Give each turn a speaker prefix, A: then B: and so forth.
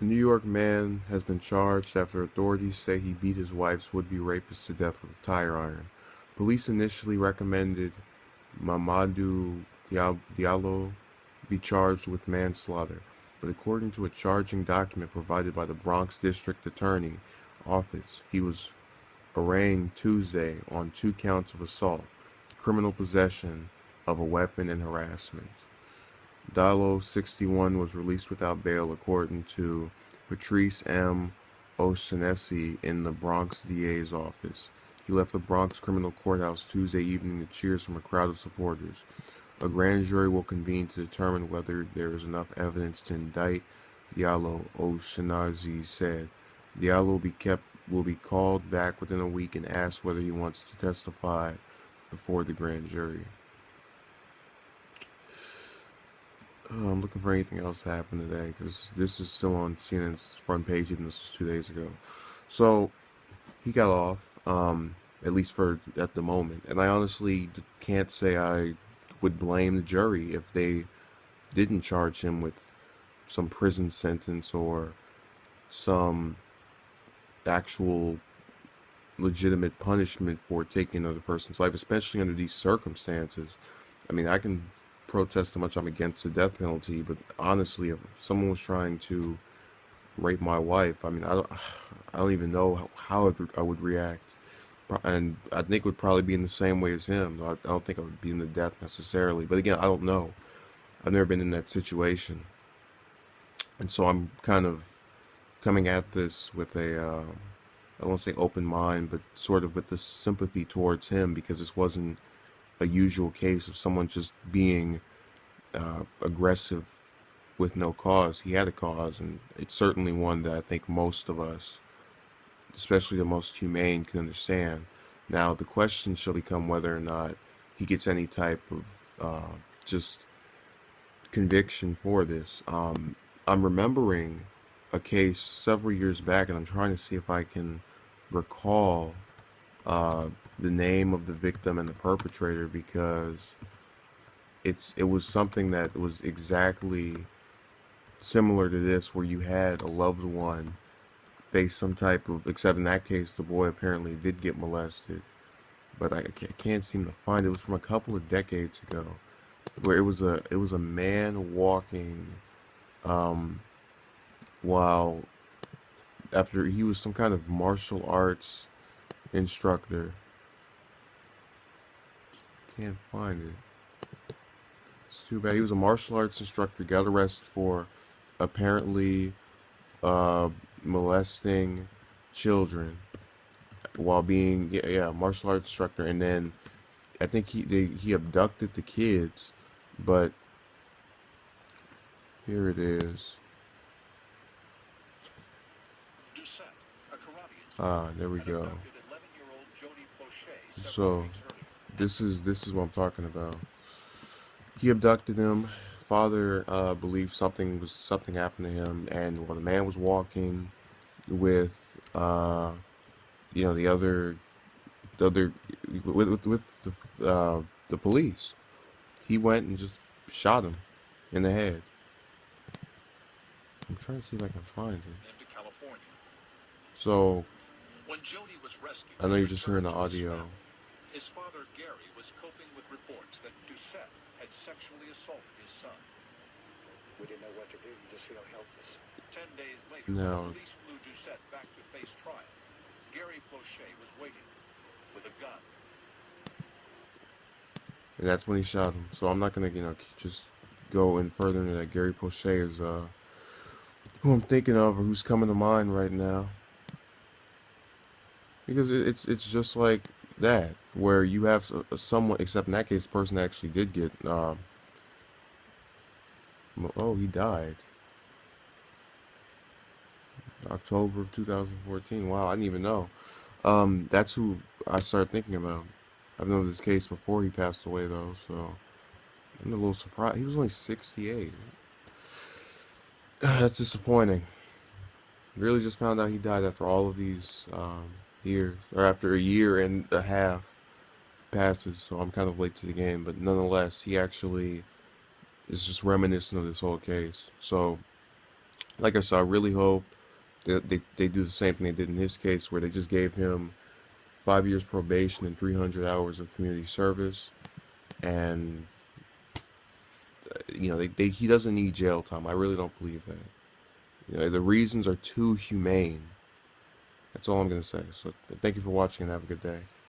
A: A New York man has been charged after authorities say he beat his wife's would-be rapist to death with a tire iron. Police initially recommended Mamadou Diallo be charged with manslaughter, but according to a charging document provided by the Bronx District Attorney Office, he was arraigned Tuesday on 2 counts of assault, criminal possession of a weapon, and harassment. Diallo, 61, was released without bail according to Patrice M. O'Shaughnessy in the Bronx DA's office. He left the Bronx criminal courthouse Tuesday evening to cheers from a crowd of supporters. A grand jury will convene to determine whether there is enough evidence to indict Diallo, O'Shaughnessy said. Diallo will be called back within a week and asked whether he wants to testify before the grand jury. I'm looking for anything else to happen today because this is still on CNN's front page, even this was 2 days ago. So he got off, at least for at the moment. And I honestly can't say I would blame the jury if they didn't charge him with some prison sentence or some actual legitimate punishment for taking another person's life, especially under these circumstances. I mean, I can protest how much I'm against the death penalty, but honestly, if someone was trying to rape my wife, I mean, I don't even know how I would react. And I think it would probably be in the same way as him. I don't think I would be in the death necessarily. But again, I don't know. I've never been in that situation. And so I'm kind of coming at this with I don't want to say open mind, but sort of with the sympathy towards him because this wasn't a usual case of someone just being aggressive with no cause. He had a cause, and it's certainly one that I think most of us, especially the most humane, can understand. Now, the question shall become whether or not he gets any type of just conviction for this. I'm remembering a case several years back, and I'm trying to see if I can recall the name of the victim and the perpetrator because it was something that was exactly similar to this, where you had a loved one face some type of, except in that case the boy apparently did get molested, but I can't seem to find it. It was from a couple of decades ago, where it was a man walking while after he was some kind of martial arts instructor. Can't find it. It's too bad. He was a martial arts instructor, got arrested for apparently molesting children while being martial arts instructor, and then I think he abducted the kids, but here it is. There we go. So this is what I'm talking about. He abducted him. Father believed something happened to him, and while the man was walking with the other with the police, he went and just shot him in the head. I'm trying to see if I can find it. So I know you're just hearing the audio.
B: His father, Gary, was coping with reports that Doucette had sexually assaulted his son. We didn't know what to do. You just feel helpless. 10 days later,
A: No.
B: police flew Doucette back to face trial. Gary Plauche was waiting with a gun.
A: And that's when he shot him. So I'm not gonna, just go in further into that. Gary Plauche is who I'm thinking of, or who's coming to mind right now, because it's just like that, where you have someone, except in that case, the person actually did get he died October of 2014. Wow, I didn't even know. That's who I started thinking about. I've known this case before he passed away, though, so I'm a little surprised. He was only 68. That's disappointing. Really just found out he died after all of these years, or after a year and a half passes, so I'm kind of late to the game, but nonetheless, he actually is just reminiscent of this whole case. So like I said, I really hope that they do the same thing they did in his case, where they just gave him 5 years probation and 300 hours of community service, and he doesn't need jail time. I really don't believe that. The reasons are too humane. That's all I'm gonna say. So thank you for watching and have a good day.